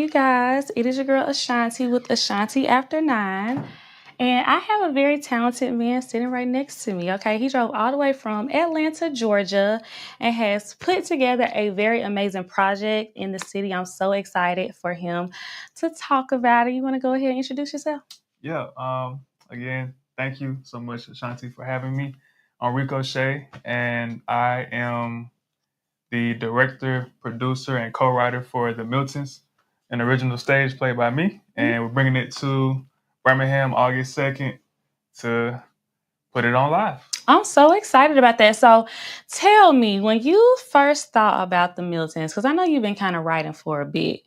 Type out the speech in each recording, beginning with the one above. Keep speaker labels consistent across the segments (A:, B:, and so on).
A: you guys? It is your girl Ashanti with Ashanti After 9. And I have a very talented man sitting right next to me. Okay, he drove all the way from Atlanta, Georgia, and has put together a very amazing project in the city. I'm so excited for him to talk about it. You want to go ahead and introduce yourself?
B: Yeah. Again, thank you so much, Ashanti, for having me. I'm Rico Shay, and I am the director, producer, and co-writer for the Miltons, an original stage play by me. And we're bringing it to Birmingham August 2nd to put it on live.
A: I'm so excited about that. So tell me, when you first thought about the Miltons, because I know you've been kind of writing for a bit,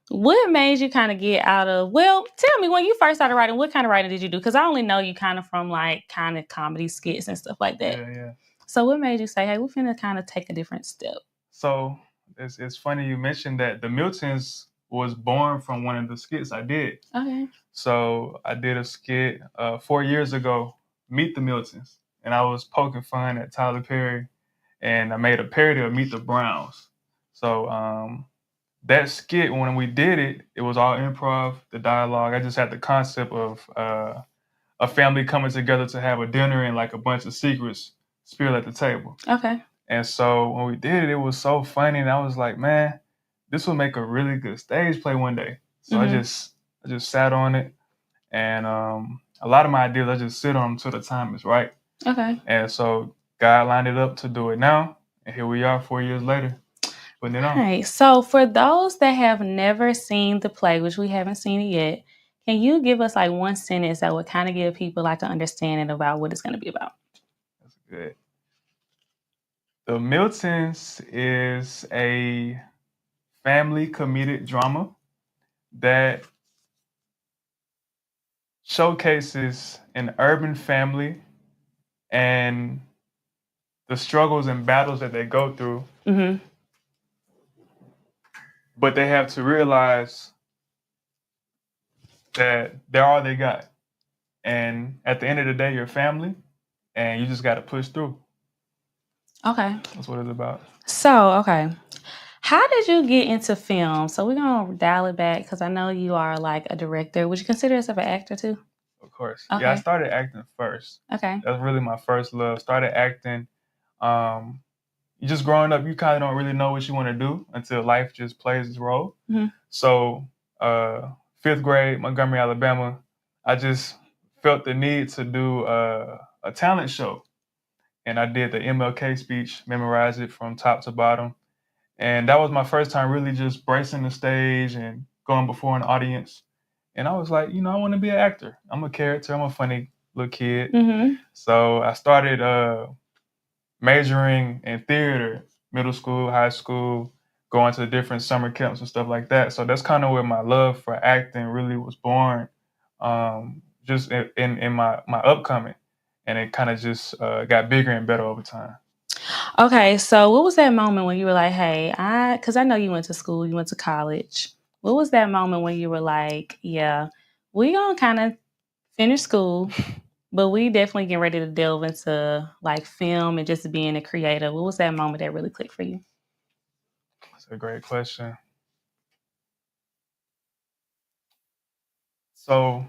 A: what made you kind of get out of, well, tell me, when you first started writing, what kind of writing did you do? Because I only know you kind of from like kind of comedy skits and stuff like that.
B: Yeah.
A: So what made you say, hey, we're finna kind of take a different step?
B: So it's funny you mentioned that the Miltons was born from one of the skits I did.
A: Okay.
B: So I did a skit 4 years ago, Meet the Miltons, and I was poking fun at Tyler Perry, and I made a parody of Meet the Browns. So that skit, when we did it, it was all improv, the dialogue. I just had the concept of a family coming together to have a dinner and like a bunch of secrets spilled at the table.
A: Okay.
B: And so when we did it, it was so funny, and I was like, man, this will make a really good stage play one day. So I just sat on it, and a lot of my ideas I just sit on until the time is right.
A: Okay.
B: And so God lined it up to do it now, and here we are 4 years later, putting it on.
A: Right. So for those that have never seen the play, which we haven't seen it yet, can you give us like one sentence that would kind of give people like an understanding about what it's going to be about?
B: That's good. The Miltons is a family comedic drama that showcases an urban family and the struggles and battles that they go through. But they have to realize that they're all they got. And at the end of the day, you're family, and you just got to push through.
A: Okay.
B: That's what it's about.
A: So, okay. How did you get into film? So we're going to dial it back because I know you are like a director. Would you consider yourself an actor too?
B: Of course.
A: Okay.
B: Yeah, I started acting first.
A: Okay.
B: That's really my first love. Started acting. You just growing up, you kind of don't really know what you want to do until life just plays its role. So, fifth grade, Montgomery, Alabama, I just felt the need to do a talent show. And I did the MLK speech, memorized it from top to bottom. And that was my first time really just bracing the stage and going before an audience. And I was like, I want to be an actor. I'm a character. I'm a funny little kid. So I started majoring in theater, middle school, high school, going to different summer camps and stuff like that. So that's kind of where my love for acting really was born, just in my upcoming. And it kind of just got bigger and better over time.
A: Okay, so what was that moment when you were like, hey, because I know you went to school, you went to college. What was that moment when you were like, yeah, we gonna kind of finish school, but we definitely getting ready to delve into like film and just being a creator. What was that moment that really clicked for you?
B: That's a great question. So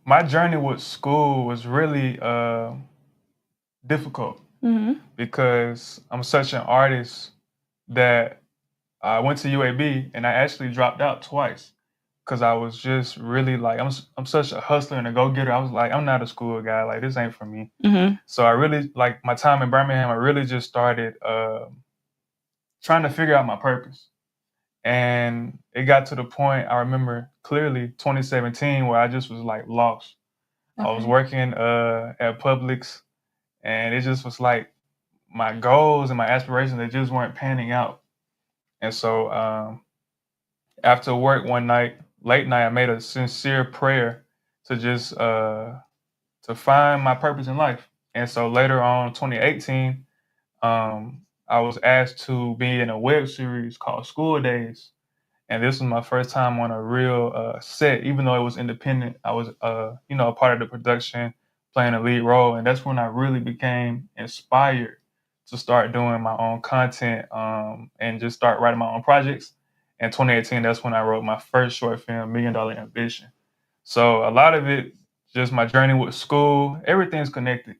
B: my journey with school was really difficult because I'm such an artist that I went to UAB and I actually dropped out twice because I was just really like, I'm such a hustler and a go-getter. I was like, I'm not a school guy. Like, this ain't for me. So I really, like my time in Birmingham, I really just started trying to figure out my purpose. And it got to the point, I remember clearly 2017, where I just was like lost. I was working at Publix, and it just was like my goals and my aspirations, they just weren't panning out. And so after work one night, late night, I made a sincere prayer to just to find my purpose in life. And so later on, 2018, I was asked to be in a web series called School Days. And this was my first time on a real set, even though it was independent. I was, a part of the production, playing a lead role, and that's when I really became inspired to start doing my own content and just start writing my own projects. in 2018, that's when I wrote my first short film, $1 Million Ambition. So a lot of it, just my journey with school, everything's connected.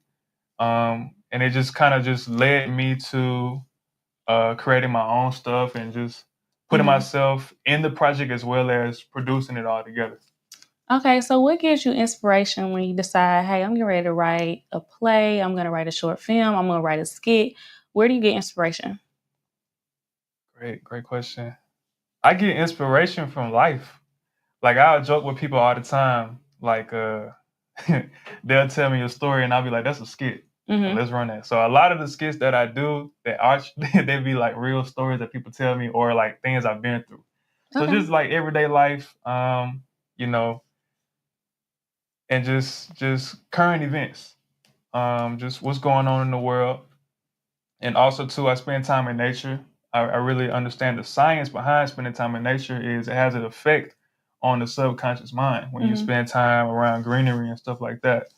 B: And it just kind of just led me to creating my own stuff and just putting myself in the project as well as producing it all together.
A: Okay, so what gives you inspiration when you decide, hey, I'm getting ready to write a play, I'm going to write a short film, I'm going to write a skit? Where do you get inspiration?
B: Great question. I get inspiration from life. Like I'll joke with people all the time. Like they'll tell me a story and I'll be like, that's a skit. Let's run that. So a lot of the skits that I do, that are they be like real stories that people tell me or like things I've been through. So just like everyday life, you know, and just current events. Just what's going on in the world. And also too, I spend time in nature. I really understand the science behind spending time in nature is it has an effect on the subconscious mind when you spend time around greenery and stuff like that.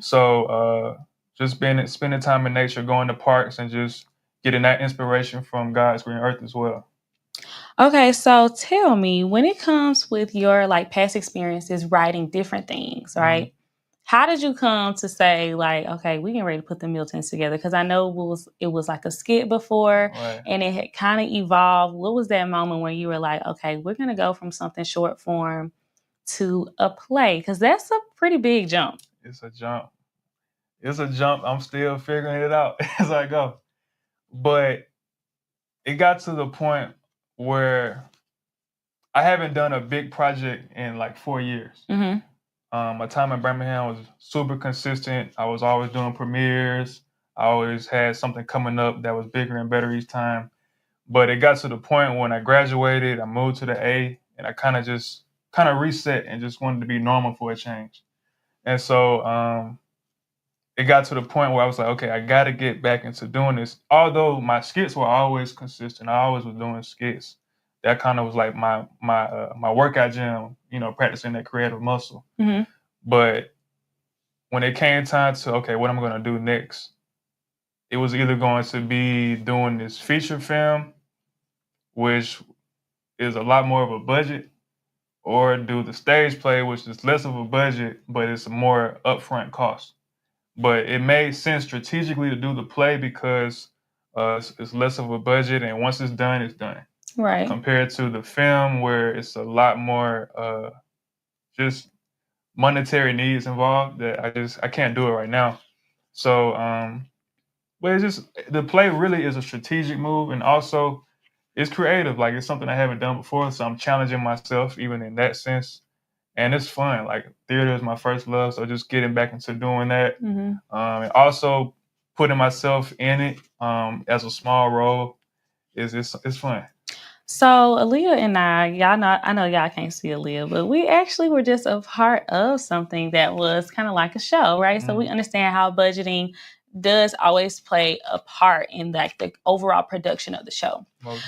B: So just spending time in nature, going to parks and just getting that inspiration from God's green earth as well.
A: Okay, so tell me, when it comes with your like past experiences writing different things, right? How did you come to say like, okay, we getting ready to put the Miltons together? Because I know it was like a skit before,
B: Right.
A: and it had kind of evolved. What was that moment where you were like, okay, we're gonna go from something short form to a play? Because that's a pretty big jump.
B: It's a jump. It's a jump. I'm still figuring it out as I go. But it got to the point where I haven't done a big project in like 4 years. My time in Birmingham was super consistent. I was always doing premieres. I always had something coming up that was bigger and better each time. But it got to the point when I graduated, I moved to the A, and I kind of reset and just wanted to be normal for a change. And so it got to the point where I was like, okay, I got to get back into doing this. Although my skits were always consistent, I always was doing skits. That kind of was like my workout gym, practicing that creative muscle. But when it came time to, okay, what am I going to do next? It was either going to be doing this feature film, which is a lot more of a budget, or do the stage play, which is less of a budget, but it's a more upfront cost. But it made sense strategically to do the play because it's less of a budget, and once it's done, it's done.
A: Right.
B: Compared to the film, where it's a lot more just monetary needs involved that I can't do it right now. So, but it's just the play really is a strategic move, and also it's creative. Like it's something I haven't done before, so I'm challenging myself even in that sense, and it's fun. Like theater is my first love, so just getting back into doing that, and also putting myself in it as a small role it's fun.
A: So Aaliyah and I know y'all can't see Aaliyah, but we actually were just a part of something that was kind of like a show, right? So we understand how budgeting does always play a part in like the overall production of the show.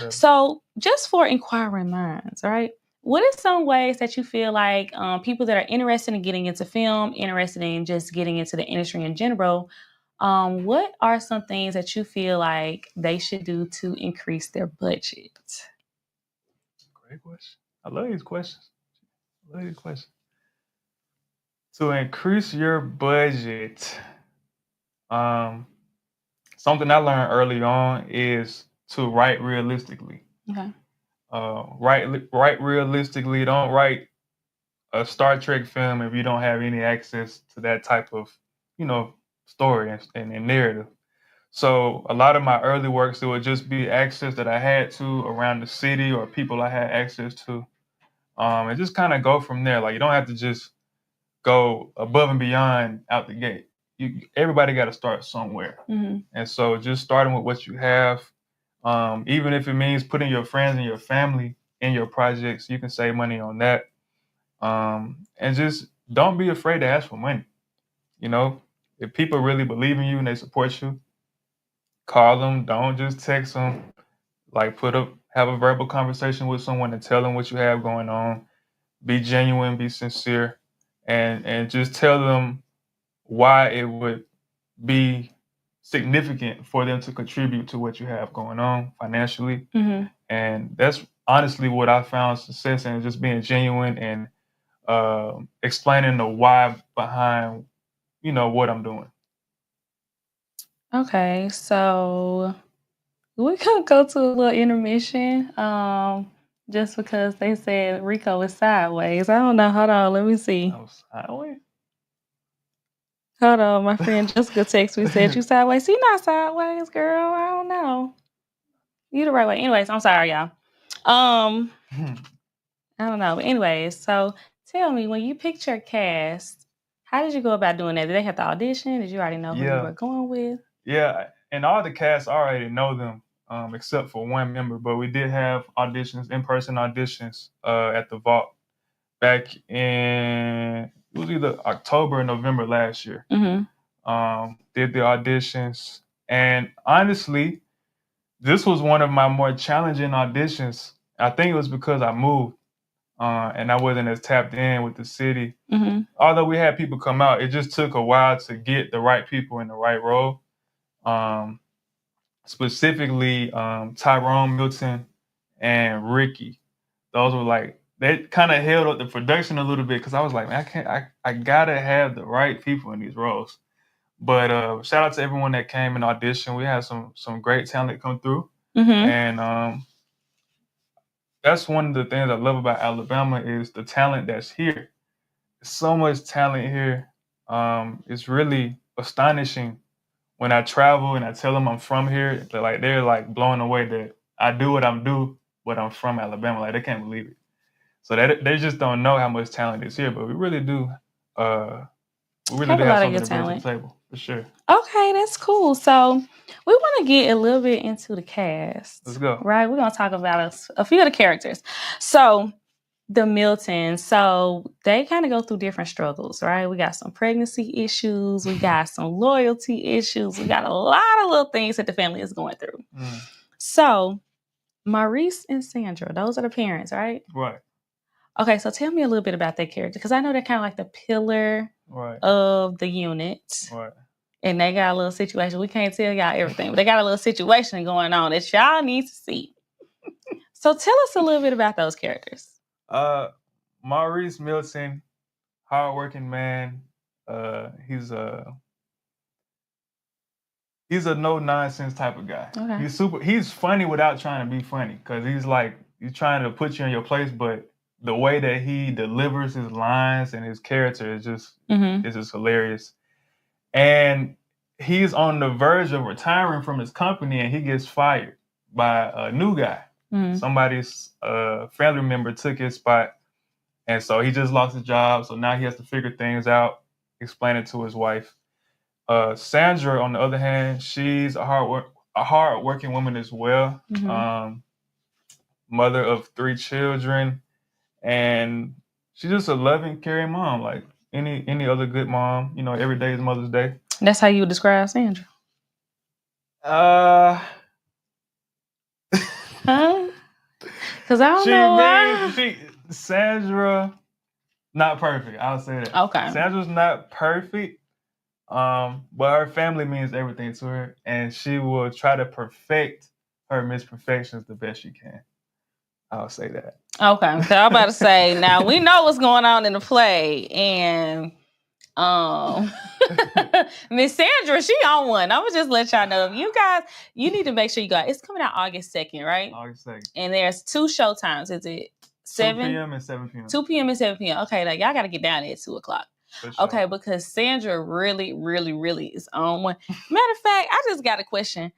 A: So just for inquiring minds, right? What are some ways that you feel like people that are interested in getting into film, interested in just getting into the industry in general, what are some things that you feel like they should do to increase their budget?
B: Great question. I love these questions. To increase your budget, something I learned early on is to write realistically.
A: Okay.
B: Write realistically. Don't write a Star Trek film if you don't have any access to that type of, story and narrative. So a lot of my early works, it would just be access that I had to around the city or people I had access to, and just kind of go from there. Like you don't have to just go above and beyond out the gate. Everybody got to start somewhere, and so just starting with what you have, even if it means putting your friends and your family in your projects, you can save money on that, and just don't be afraid to ask for money. If people really believe in you and they support you, call them. Don't just text them. Like have a verbal conversation with someone and tell them what you have going on. Be genuine, be sincere, and just tell them why it would be significant for them to contribute to what you have going on financially. And honestly what I found success in is just being genuine and explaining the why behind what I'm doing.
A: Okay, so we're gonna go to a little intermission. Just because they said Rico is sideways. I don't know. Hold on, let me see.
B: I was sideways.
A: Hold on, my friend Jessica texted me, said you sideways. He not sideways, girl. I don't know. You the right way. Anyways, I'm sorry, y'all. Um, I don't know. But anyways, so tell me, when you picked your cast, how did you go about doing that? Did they have to audition? Did you already know who you were going with?
B: Yeah, and all the cast I already know them, except for one member. But we did have auditions, in-person auditions, at the Vault back in it was either October or November last year. Did the auditions, and honestly, this was one of my more challenging auditions. I think it was because I moved, and I wasn't as tapped in with the city. Although we had people come out, it just took a while to get the right people in the right role. Specifically, Tyrone, Milton, and Ricky. Those were like they kind of held up the production a little bit because I was like, man, I gotta have the right people in these roles. But shout out to everyone that came and auditioned. We had some great talent come through, and that's one of the things I love about Alabama is the talent that's here. There's so much talent here. It's really astonishing when I travel and I tell them I'm from here. They're like blown away that I do what I'm do, but I'm from Alabama. Like they can't believe it. So they just don't know how much talent is here. But we really do. We really do have something to bring to the table for sure.
A: Okay, that's cool. So we want to get a little bit into the cast.
B: Let's go.
A: Right, we're gonna talk about a few of the characters. So the Miltons, so they kind of go through different struggles, right? We got some pregnancy issues, we got some loyalty issues, we got a lot of little things that the family is going through. So Maurice and Sandra, those are the parents, right?
B: Right.
A: Okay, so tell me a little bit about that character, because I know they're kind of like the pillar of the unit.
B: Right.
A: And they got a little situation. We can't tell y'all everything, but they got a little situation going on that y'all need to see. So tell us a little bit about those characters.
B: Maurice Milton, hardworking man. He's a no nonsense type of guy.
A: Okay.
B: He's funny without trying to be funny because he's trying to put you in your place, but the way that he delivers his lines and his character is just hilarious. And he's on the verge of retiring from his company, and he gets fired by a new guy. Somebody's family member took his spot, and so he just lost his job. So now he has to figure things out, explain it to his wife. Sandra, on the other hand, she's a hard-working woman as well. Mother of 3 children, and she's just a loving, caring mom, like any other good mom. Every day is Mother's Day.
A: That's how you would describe Sandra.
B: Huh?
A: Because I don't know.
B: Sandra, not perfect. I'll say that.
A: Okay.
B: Sandra's not perfect, but her family means everything to her, and she will try to perfect her misperfections the best she can. I'll say that.
A: Okay. So I'm about to say, now we know what's going on in the play, and Miss Sandra, she on one. I'm gonna just let y'all know. You need to make sure you got. It's coming out August 2nd, right?
B: August 2nd.
A: And there's 2 show times. Is it 7
B: p.m. and 7 p.m.
A: 2 p.m. and 7 p.m. Okay, like y'all got to get down there at 2 o'clock.
B: Sure.
A: Okay, because Sandra really, really, really is on one. Matter of fact, I just got a question.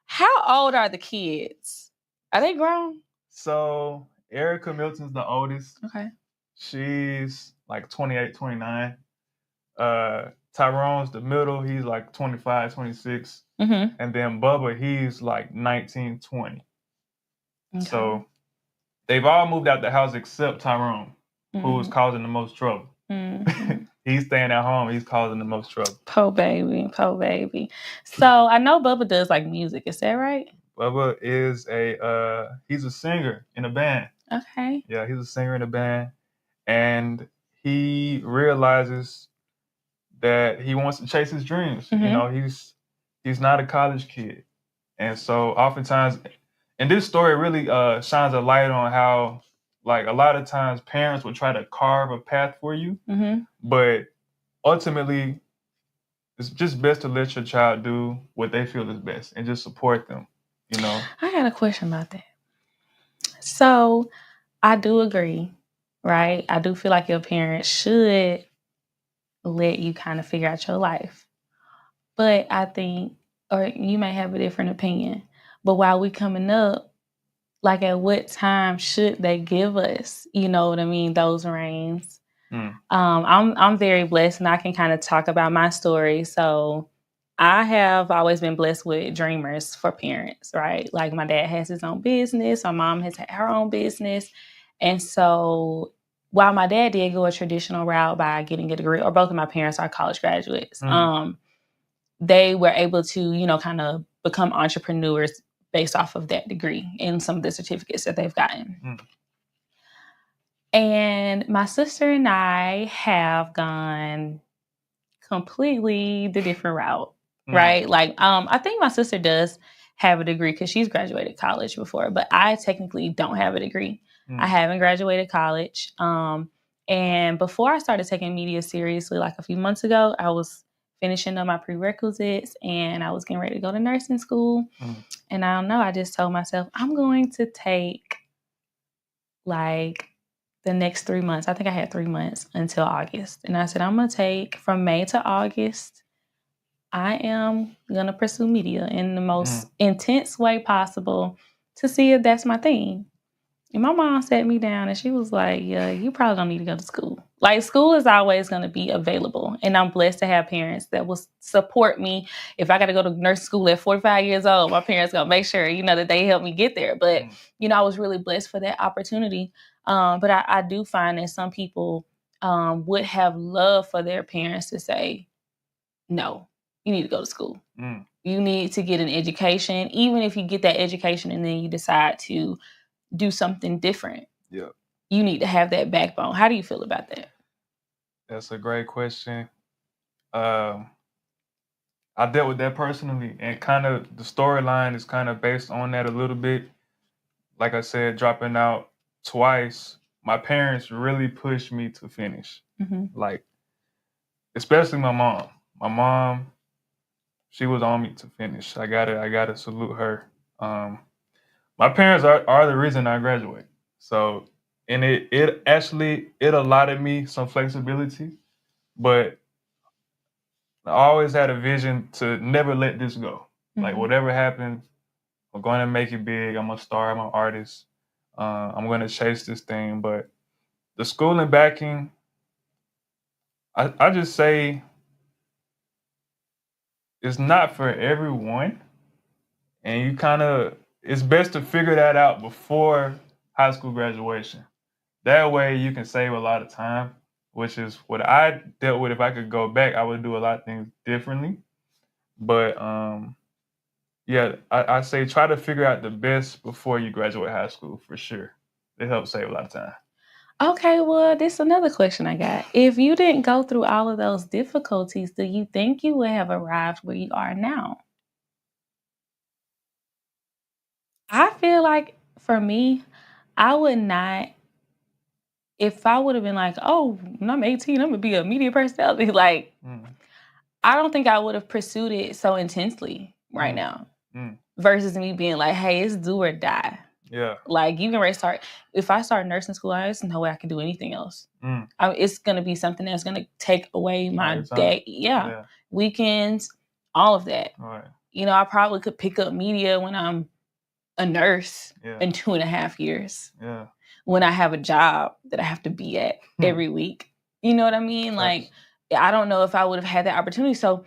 A: How old are the kids? Are they grown?
B: So Erica Milton's the oldest.
A: Okay.
B: She's like 28, 29. Tyrone's the middle. He's like 25, 26. And then Bubba, he's like 19, 20. Okay. So they've all moved out the house except Tyrone, who is causing the most trouble. He's staying at home. He's causing the most trouble.
A: Po baby. So I know Bubba does like music. Is that right?
B: Bubba is he's a singer in a band.
A: Okay.
B: Yeah, he's a singer in a band. And he realizes that he wants to chase his dreams. He's not a college kid. And so oftentimes and this story really shines a light on how, like, a lot of times parents would try to carve a path for you, but ultimately it's just best to let your child do what they feel is best and just support them, you know.
A: I got a question about that. So I do agree, right? I do feel like your parents should let you kind of figure out your life. But I think, or you may have a different opinion, but while we coming up, like at what time should they give us, you know what I mean, those reins? I'm very blessed, and I can kind of talk about my story. So I have always been blessed with dreamers for parents, right? Like my dad has his own business, my mom has had her own business. And so while my dad did go a traditional route by getting a degree, or both of my parents are college graduates, they were able to, you know, kind of become entrepreneurs based off of that degree and some of the certificates that they've gotten. And my sister and I have gone completely the different route, right? Like, I think my sister does have a degree because she's graduated college before, but I technically don't have a degree. I haven't graduated college. And before I started taking media seriously, like a few months ago, I was finishing up my prerequisites and I was getting ready to go to nursing school. And I don't know, I just told myself, I'm going to take like the next 3 months. I think I had 3 months until August. And I said, I'm going to take from May to August. I am going to pursue media in the most intense way possible to see if that's my thing. And my mom sat me down and she was like, yeah, you probably don't need to go to school. Like, school is always going to be available. And I'm blessed to have parents that will support me. If I got to go to nursing school at 45 years old, my parents going to make sure, you know, that they help me get there. But, you know, I was really blessed for that opportunity. But I do find that some people would have love for their parents to say, no, you need to go to school. You need to get an education. Even if you get that education and then you decide to do something different.
B: Yeah.
A: You need to have that backbone. How do you feel about that?
B: That's a great question. I dealt with that personally, and kind of the storyline is kind of based on that a little bit. Like I said, dropping out twice, my parents really pushed me to finish. Like, especially my mom. My mom, she was on me to finish. I gotta salute her. My parents are the reason I graduated. So, and it actually it allotted me some flexibility, but I always had a vision to never let this go. Like, whatever happens, I'm going to make it big. I'm a star. I'm an artist. I'm going to chase this thing. But the schooling backing, I just say it's not for everyone. And it's best to figure that out before high school graduation. That way you can save a lot of time, which is what I dealt with. If I could go back, I would do a lot of things differently. But yeah, I say try to figure out the best before you graduate high school for sure. It helps save a lot of time.
A: Okay, well, this is another question I got. If you didn't go through all of those difficulties, do you think you would have arrived where you are now? I feel like for me, I would not, if I would have been like, oh, when I'm 18, I'm going to be a media personality. Like, I don't think I would have pursued it so intensely right now versus me being like, hey, it's do or die.
B: Yeah.
A: Like, you can already start. If I start nursing school, there's no way I can do anything else. It's going to be something that's going to take away my day. Yeah. Weekends, all of that.
B: Right.
A: You know, I probably could pick up media when I'm a nurse in 2.5 years.
B: Yeah.
A: When I have a job that I have to be at every week. You know what I mean? Like, I don't know if I would have had that opportunity. So,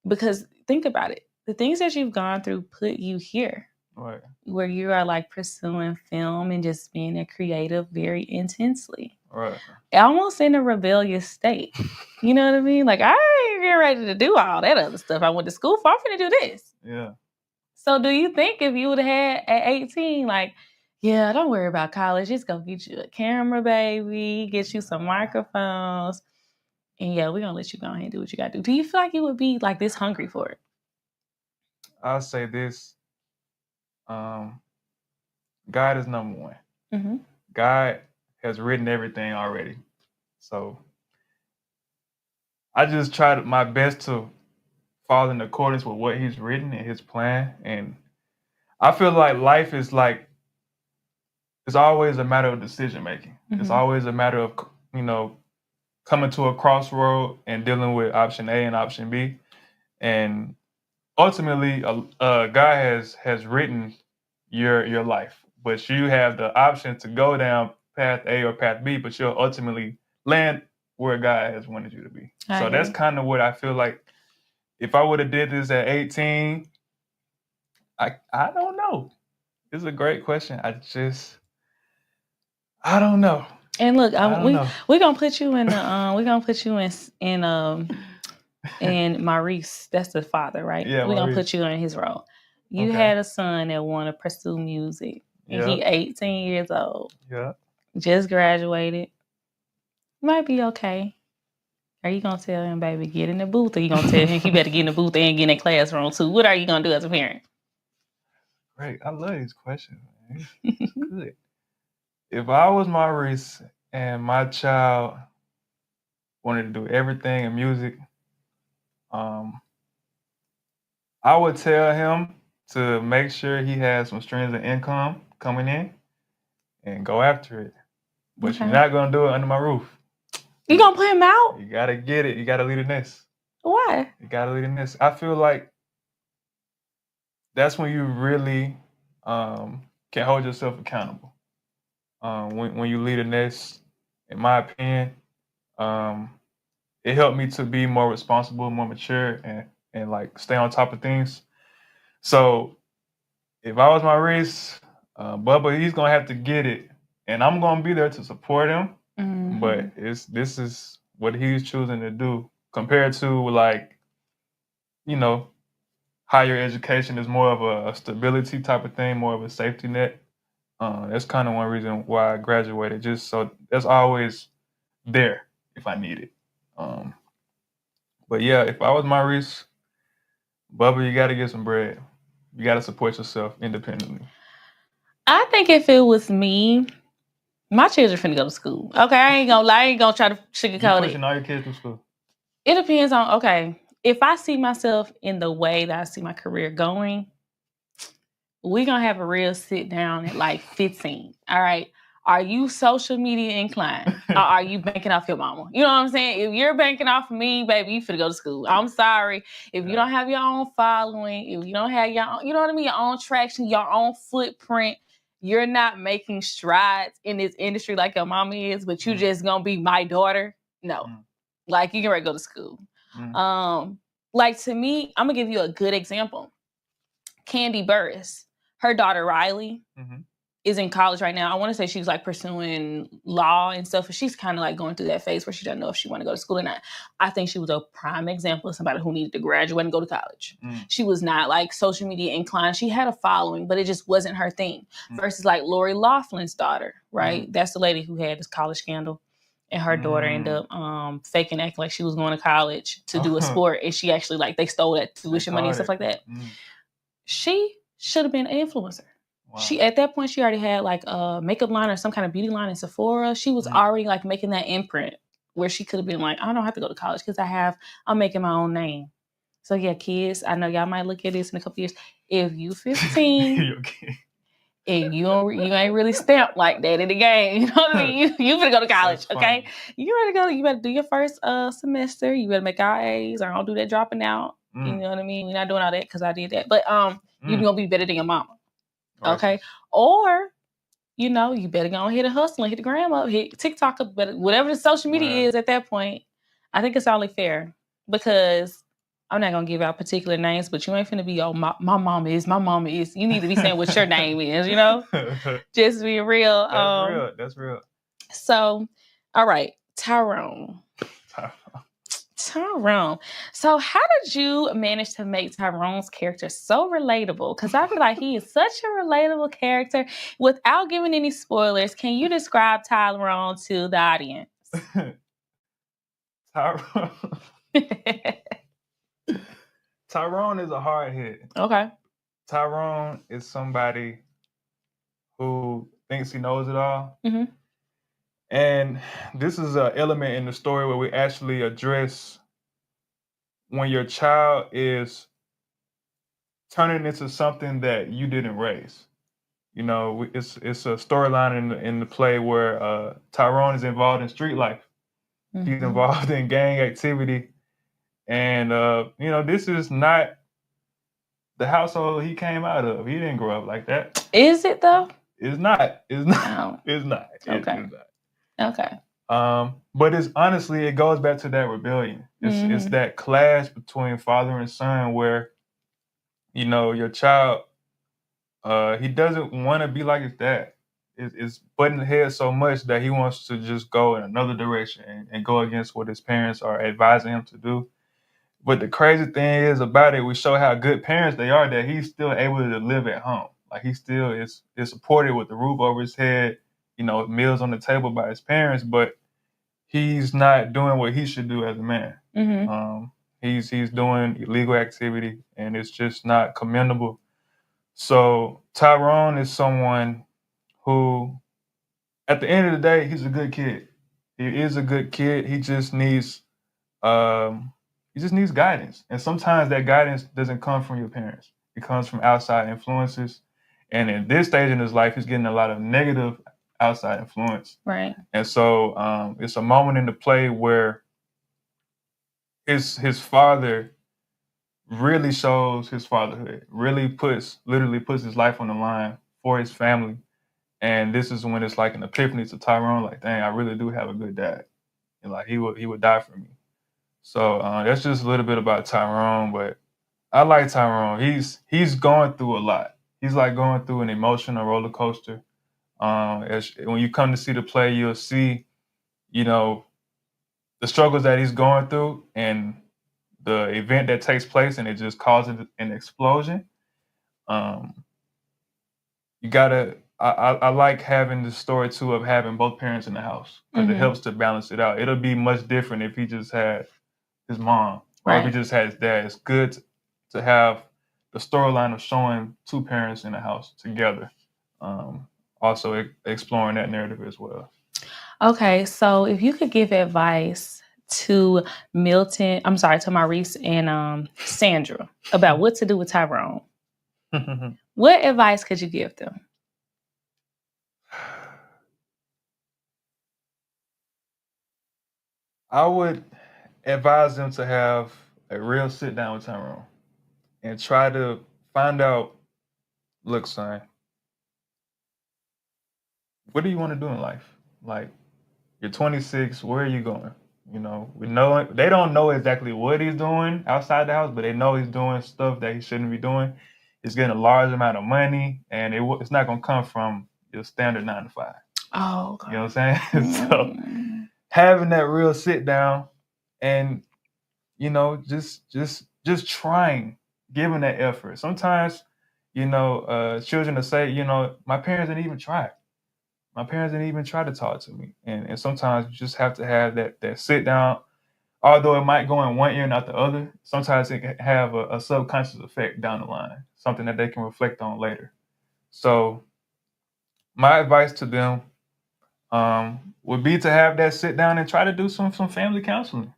A: because think about it. The things that you've gone through put you here.
B: Right.
A: Where you are like pursuing film and just being a creative very intensely.
B: Right.
A: Almost in a rebellious state. You know what I mean? Like, I ain't getting ready to do all that other stuff I went to school for. I'm going to do this.
B: Yeah.
A: So do you think if you would have had at 18, like, yeah, don't worry about college. Just go get you a camera, baby. Get you some microphones. And yeah, we're going to let you go ahead and do what you got to do. Do you feel like you would be like this hungry for it?
B: I'll say this. God is number one.
A: Mm-hmm.
B: God has written everything already. So I just tried my best to fall in accordance with what He's written and His plan. And I feel like life is like, it's always a matter of decision making. It's
A: Mm-hmm.
B: always a matter of, coming to a crossroad and dealing with option A and option B. And ultimately, God has written your life, but you have the option to go down path A or path B, but you'll ultimately land where God has wanted you to be.
A: I
B: So that's
A: agree.
B: kind of what I feel like. If I would have did this at 18, I don't know. It's a great question. I don't know.
A: And look,
B: I don't know.
A: we're gonna put you in the we're gonna put you in Maurice. That's the father, right?
B: Yeah,
A: We're gonna
B: Maurice.
A: put you in his role. You
B: Okay.
A: had a son that wanted to pursue music, and he
B: Yeah.
A: 18 years old,
B: Yeah.
A: just graduated. Might be okay. Are you gonna tell him, baby, get in the booth, or you gonna tell him he better get in the booth and get in the classroom too? What are you gonna do as a parent?
B: Great. I love these questions, man. It's good. If I was Maurice and my child wanted to do everything in music, um, I would tell him to make sure he has some streams of income coming in and go after it. But
A: Okay.
B: you're not gonna do it under my roof.
A: You gonna put him out?
B: You gotta get it. You gotta lead the nest.
A: Why?
B: You gotta lead the nest. I feel like that's when you really can hold yourself accountable. When you lead a nest, in my opinion, um, it helped me to be more responsible, more mature, and like stay on top of things. So if I was Maurice, Bubba, he's gonna have to get it, and I'm gonna be there to support him.
A: Mm-hmm.
B: But this is what he's choosing to do compared to like, you know, higher education is more of a stability type of thing, more of a safety net. That's kind of one reason why I graduated, just so that's always there if I need it. Um, but yeah, if I was Maurice, Bubba, you got to get some bread. You got to support yourself independently.
A: I think if it was me, my children finna go to school. Okay, I ain't gonna lie. I ain't gonna try to
B: You
A: sugarcoat it.
B: pushing all your kids through school?
A: It depends on, okay, if I see myself in the way that I see my career going, we're gonna have a real sit down at like 15. All right. Are you social media inclined? Or are you banking off your mama? You know what I'm saying? If you're banking off of me, baby, you finna go to school. I'm sorry. If you don't have your own following, if you don't have your own, you know what I mean, your own traction, your own footprint, you're not making strides in this industry like your mama is, but you just gonna be my daughter. No. Like you can already go to school. Like to me, I'm gonna give you a good example. Candy Burris, her daughter Riley, is in college right now. I want to say she's like pursuing law and stuff. She's kind of like going through that phase where she doesn't know if she want to go to school or not. I think she was a prime example of somebody who needed to graduate and go to college. She was not like social media inclined. She had a following, but it just wasn't her thing. Versus like Lori Laughlin's daughter, right? That's the lady who had this college scandal. And her daughter ended up faking acting like she was going to college to do a sport. And she actually like, they stole that tuition money and stuff like that. She should have been an influencer. Wow. She at that point she already had like a makeup line or some kind of beauty line in Sephora. She was already like making that imprint where she could have been like, I don't have to go to college because I'm making my own name. So yeah, kids, I know y'all might look at this in a couple years. If you 15 and you ain't really stamped like that in the game, you know what I mean? You better go to college, okay? You ready to go? You better do your first semester. You better make our A's, or don't do that dropping out. You know what I mean? We're not doing all that because I did that. But you're gonna be better than your mama. Okay. Or, you better go ahead and hustle and hit the gram up, hit TikTok up, but whatever the social media is at that point, I think it's only fair because I'm not gonna give out particular names, but you ain't finna be, my mama is. You need to be saying what your name is, Just be real.
B: That's real.
A: So, all right, Tyrone. So how did you manage to make Tyrone's character so relatable? Because I feel like he is such a relatable character. Without giving any spoilers, can you describe Tyrone to the audience?
B: Tyrone is a hard hit.
A: Okay.
B: Tyrone is somebody who thinks he knows it all.
A: Mm-hmm.
B: And this is an element in the story where we actually address when your child is turning into something that you didn't raise. You know, it's a storyline in the play where Tyrone is involved in street life. He's
A: Mm-hmm.
B: involved in gang activity, and this is not the household he came out of. He didn't grow up like that.
A: Is it though?
B: It's not. It's not.
A: Oh,
B: It's not.
A: okay.
B: It's not.
A: Okay.
B: But it's honestly, it goes back to that rebellion. It's
A: Mm-hmm.
B: that clash between father and son where your child he doesn't want to be like his dad. It's butting head so much that he wants to just go in another direction and go against what his parents are advising him to do. But the crazy thing is about it, we show how good parents they are that he's still able to live at home. Like he still is supported with the roof over his head, meals on the table by his parents, but he's not doing what he should do as a man.
A: Mm-hmm.
B: He's doing illegal activity, and it's just not commendable. So Tyrone is someone who, at the end of the day, he's a good kid. He is a good kid. Um, he just needs guidance, and sometimes that guidance doesn't come from your parents. It comes from outside influences, and in this stage in his life, he's getting a lot of negative outside influence.
A: Right.
B: And so it's a moment in the play where his father really shows his fatherhood, literally puts his life on the line for his family. And this is when it's like an epiphany to Tyrone, like, dang, I really do have a good dad. And like he would die for me. So that's just a little bit about Tyrone, but I like Tyrone. He's going through a lot. He's like going through an emotional roller coaster. When you come to see the play, you'll see, the struggles that he's going through and the event that takes place, and it just causes an explosion. Um, you gotta. I like having the story too of having both parents in the house because it helps to balance it out. It'll be much different if he just had his mom or if he just had his dad. It's good to have the storyline of showing two parents in the house together. Also exploring that narrative as well.
A: Okay, so if you could give advice to to Maurice and Sandra about what to do with Tyrone, what advice could you give them?
B: I would advise them to have a real sit down with Tyrone and try to find out, look, son, what do you want to do in life? Like, you're 26, where are you going? We know they don't know exactly what he's doing outside the house, but they know he's doing stuff that he shouldn't be doing. He's getting a large amount of money, and it's not going to come from your standard 9 to 5.
A: Oh, God.
B: You know what I'm saying? So having that real sit down and just trying, giving that effort. Sometimes, children will say, my parents didn't even try. My parents didn't even try to talk to me. And sometimes you just have to have that sit down. Although it might go in one ear, not the other, sometimes it can have a subconscious effect down the line, something that they can reflect on later. So my advice to them would be to have that sit down and try to do some family counseling.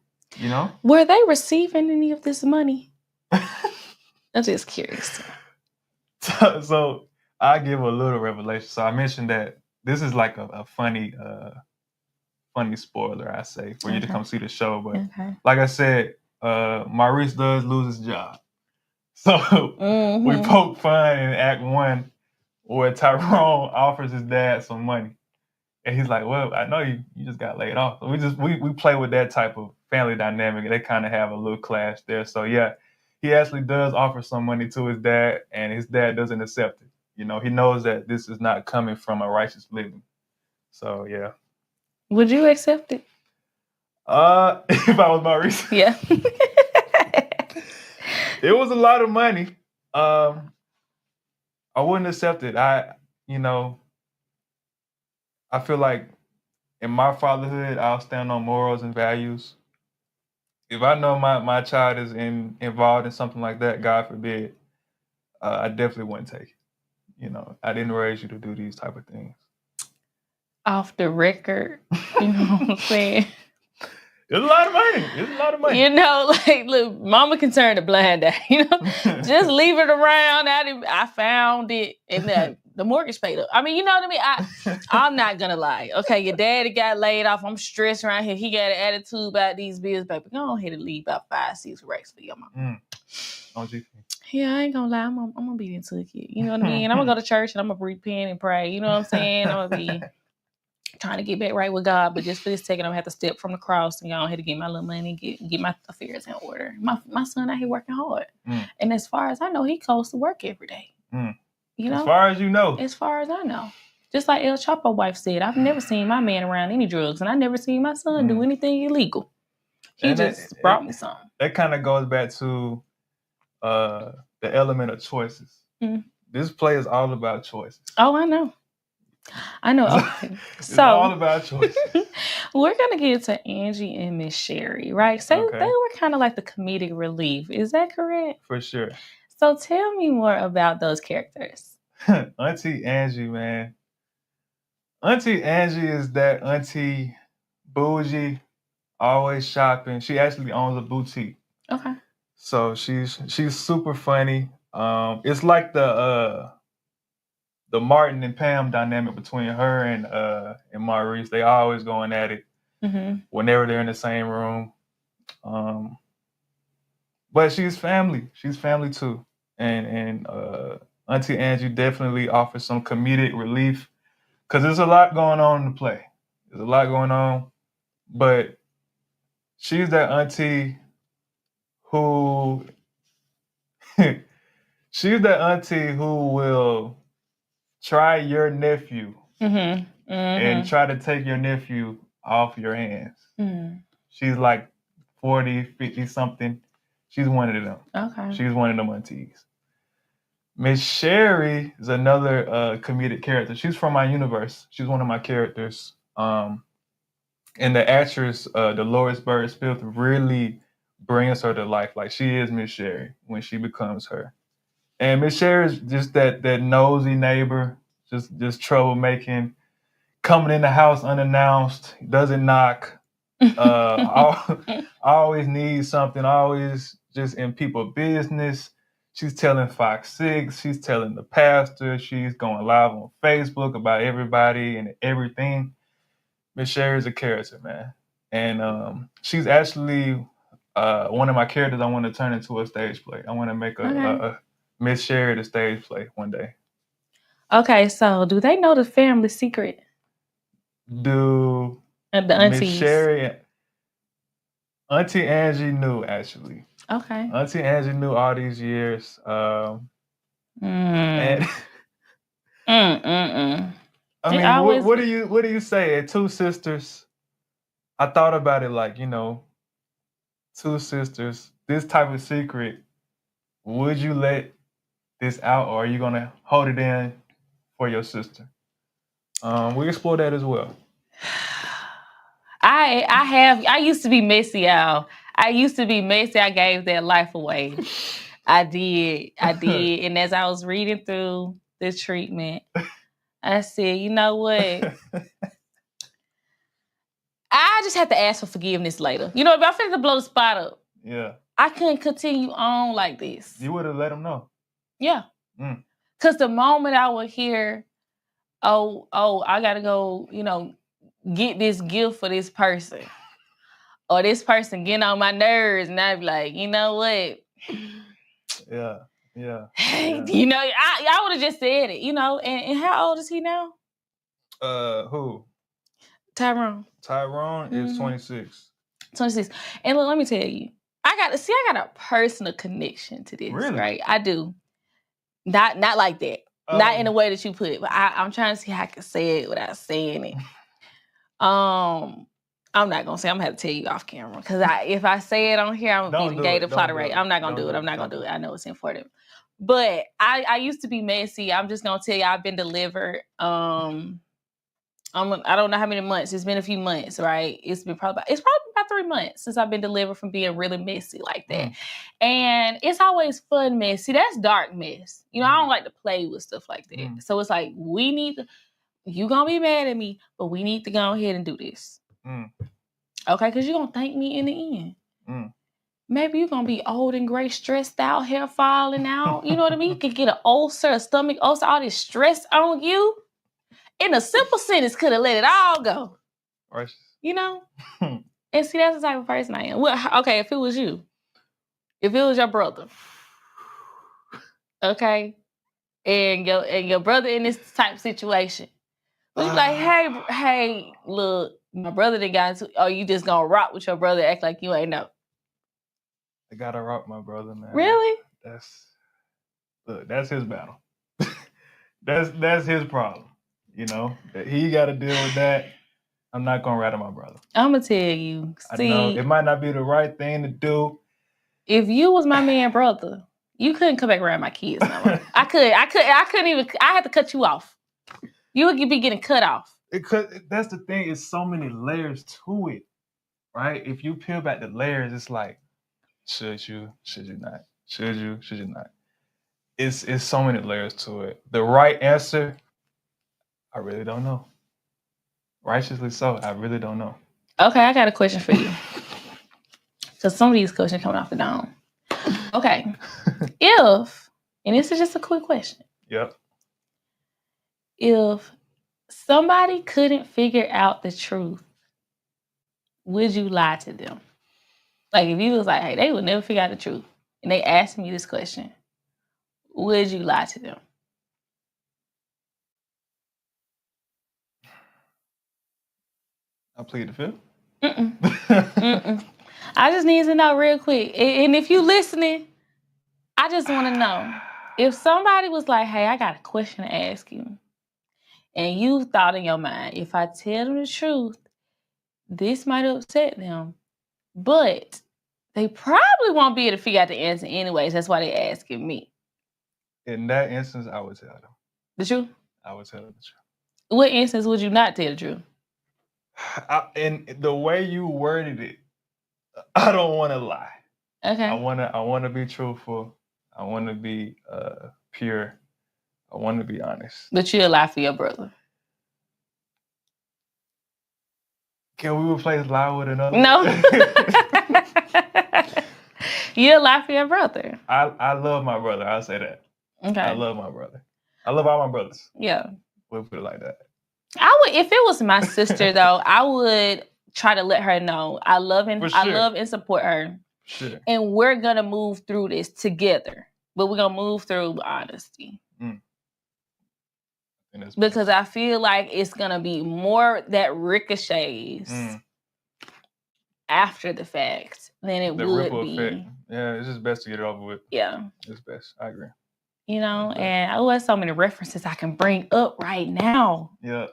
A: Were they receiving any of this money? I'm just curious.
B: So I give a little revelation. So I mentioned that this is like a funny spoiler, I say, for you to come see the show. But like I said, Maurice does lose his job. So we poke fun in Act 1 where Tyrone offers his dad some money. And he's like, well, I know you just got laid off. So we play with that type of family dynamic, and they kind of have a little clash there. So yeah, he actually does offer some money to his dad, and his dad doesn't accept it. He knows that this is not coming from a righteous living. So yeah.
A: Would you accept it?
B: If I was Maurice.
A: Yeah.
B: It was a lot of money. I wouldn't accept it. I feel like in my fatherhood, I'll stand on morals and values. If I know my child is involved in something like that, God forbid, I definitely wouldn't take it. I didn't raise you to do these type of things.
A: Off the record, you know what I'm saying?
B: It's a lot of money. It's a lot of money.
A: Like, look, mama can turn the blind eye. Just leave it around. I found it, and the mortgage paid up. I mean, you know what I mean? I'm not gonna lie. Okay, your daddy got laid off. I'm stressed around here. He got an attitude about these bills, baby. Go ahead and leave about 5-6 racks for your mama. Yeah, I ain't gonna lie. I'm gonna be into it. You know what I mean? I'm gonna go to church and I'm gonna repent and pray. You know what I'm saying? I'm gonna be trying to get back right with God, but just for this second, I'm gonna have to step from the cross and go ahead to get my little money, get my affairs in order. My son out here working hard, and as far as I know, he goes to work every day. You know,
B: as far as you know,
A: as far as I know, just like El Chapo wife said, I've never seen my man around any drugs, and I never seen my son do anything illegal. He just brought me something.
B: That kind of goes back to the element of choices. This play is all about choices.
A: Oh, I know. Okay.
B: It's all about choices.
A: We're gonna get to Angie and Miss Sherry, right? So they were kind of like the comedic relief. Is that correct?
B: For sure.
A: So tell me more about those characters.
B: Auntie Angie, man. Auntie Angie is that auntie bougie, always shopping. She actually owns a boutique.
A: Okay.
B: So she's super funny. It's like the Martin and Pam dynamic between her and Maurice. They always going at it whenever they're in the same room. But she's family. She's family too. And Auntie Angie definitely offers some comedic relief because there's a lot going on in the play. There's a lot going on, but she's that auntie who will try your nephew and try to take your nephew off your hands. She's like 40, 50 something. She's one of them.
A: Okay.
B: She's one of them aunties. Miss Sherry is another comedic character. She's from my universe. She's one of my characters. And the actress, Dolores Bird Smith, really brings her to life. Like, she is Miss Sherry when she becomes her. And Miss Sherry is just that nosy neighbor, just troublemaking, coming in the house unannounced, doesn't knock, always needs something, always just in people's business. She's telling Fox 6, she's telling the pastor, she's going live on Facebook about everybody and everything. Miss Sherry is a character, man. And she's actually one of my characters I want to turn into a stage play. I want to make a Miss Sherry the stage play one day.
A: Okay, so do they know the family secret?
B: Do
A: the aunties?
B: Miss Sherry, Auntie Angie knew, actually.
A: Okay.
B: Auntie Angie knew all these years. And I mean, what do you say? At Two Sisters, I thought about it like, Two Sisters, this type of secret, would you let this out, or are you gonna hold it in for your sister? We explore that as well.
A: I used to be messy, y'all. I used to be messy. I gave that life away. I did. And as I was reading through the treatment, I said, you know what? I just have to ask for forgiveness later. If I feel to blow the spot up, I couldn't continue on like this.
B: You would have let them know.
A: Yeah. Because the moment I would hear, oh, I got to go, get this gift for this person, or this person getting on my nerves, and I'd be like, you know what?
B: Yeah.
A: I would have just said it, and how old is he now?
B: Who?
A: Tyrone.
B: Tyrone is 26.
A: 26. And look, let me tell you, I got a personal connection to this,
B: really?
A: Right? I do. Not like that. Not in the way that you put it, but I'm trying to see how I can say it without saying it. I'm not gonna say. I'm gonna have to tell you off camera, because if I say it on here, I'm gonna be the gay to plot it right. I'm not gonna do it. I'm not gonna do it. I know it's important. But I used to be messy. I'm just gonna tell you, I've been delivered. I don't know how many months. It's been a few months, right? It's probably about 3 months since I've been delivered from being really messy like that. And it's always fun mess. See, that's dark mess. You know, I don't like to play with stuff like that. So it's like, you gonna be mad at me, but we need to go ahead and do this. Okay, because you're gonna thank me in the end. Maybe you're gonna be old and gray, stressed out, hair falling out. You know what I mean? You could get an ulcer, a stomach ulcer, all this stress on you. In a simple sentence, could have let it all go.
B: Right.
A: You know? And see, that's the type of person I am. Well, okay, if it was you, if it was your brother, okay, and your brother in this type of situation, but you be like, hey, look, my brother done got into, or you just gonna rock with your brother, act like you ain't know.
B: I gotta rock my brother, man.
A: Really?
B: That's his battle. that's his problem. You know, he got to deal with that. I'm not gonna rattle my brother.
A: I'm gonna tell you. See,
B: I know it might not be the right thing to do.
A: If you was my man brother, you couldn't come back around my kids no more. I couldn't even. I had to cut you off. You would be getting cut off.
B: That's the thing. It's so many layers to it, right? If you peel back the layers, it's like, should you not? Should you not? It's so many layers to it. The right answer, I really don't know. Righteously so, I really don't know.
A: Okay, I got a question for you. Because some of these questions coming off the dome. Okay. And this is just a quick question.
B: Yep.
A: If somebody couldn't figure out the truth, would you lie to them? Like if you was like, hey, they would never figure out the truth, and they asked me this question, would you lie to them?
B: I plead the fifth.
A: I just need to know real quick. And if you listening, I just want to know. If somebody was like, hey, I got a question to ask you, and you thought in your mind, if I tell them the truth, this might upset them, but they probably won't be able to figure out the answer anyways. That's why they're asking me.
B: In that instance, I would tell them.
A: The truth?
B: I would tell them the truth.
A: What instance would you not tell the truth?
B: And the way you worded it, I don't want to lie.
A: Okay.
B: I want to be truthful. I want to be pure. I want to be honest.
A: But you'll lie for your brother.
B: Can we replace lie with another?
A: No. You'll lie for your brother.
B: I love my brother. I'll say that.
A: Okay.
B: I love my brother. I love all my brothers.
A: Yeah.
B: We'll put it like that.
A: I would, if it was my sister though, I would try to let her know I love and
B: sure.
A: I love and support her.
B: Sure.
A: And we're gonna move through this together. But we're gonna move through honesty. Because I feel like it's gonna be more that ricochets after the fact than it would
B: ripple
A: be.
B: Effect. Yeah, it's just best to get it over with.
A: Yeah.
B: It's best. I agree.
A: You know, and there's so many references I can bring up right now.
B: Yeah.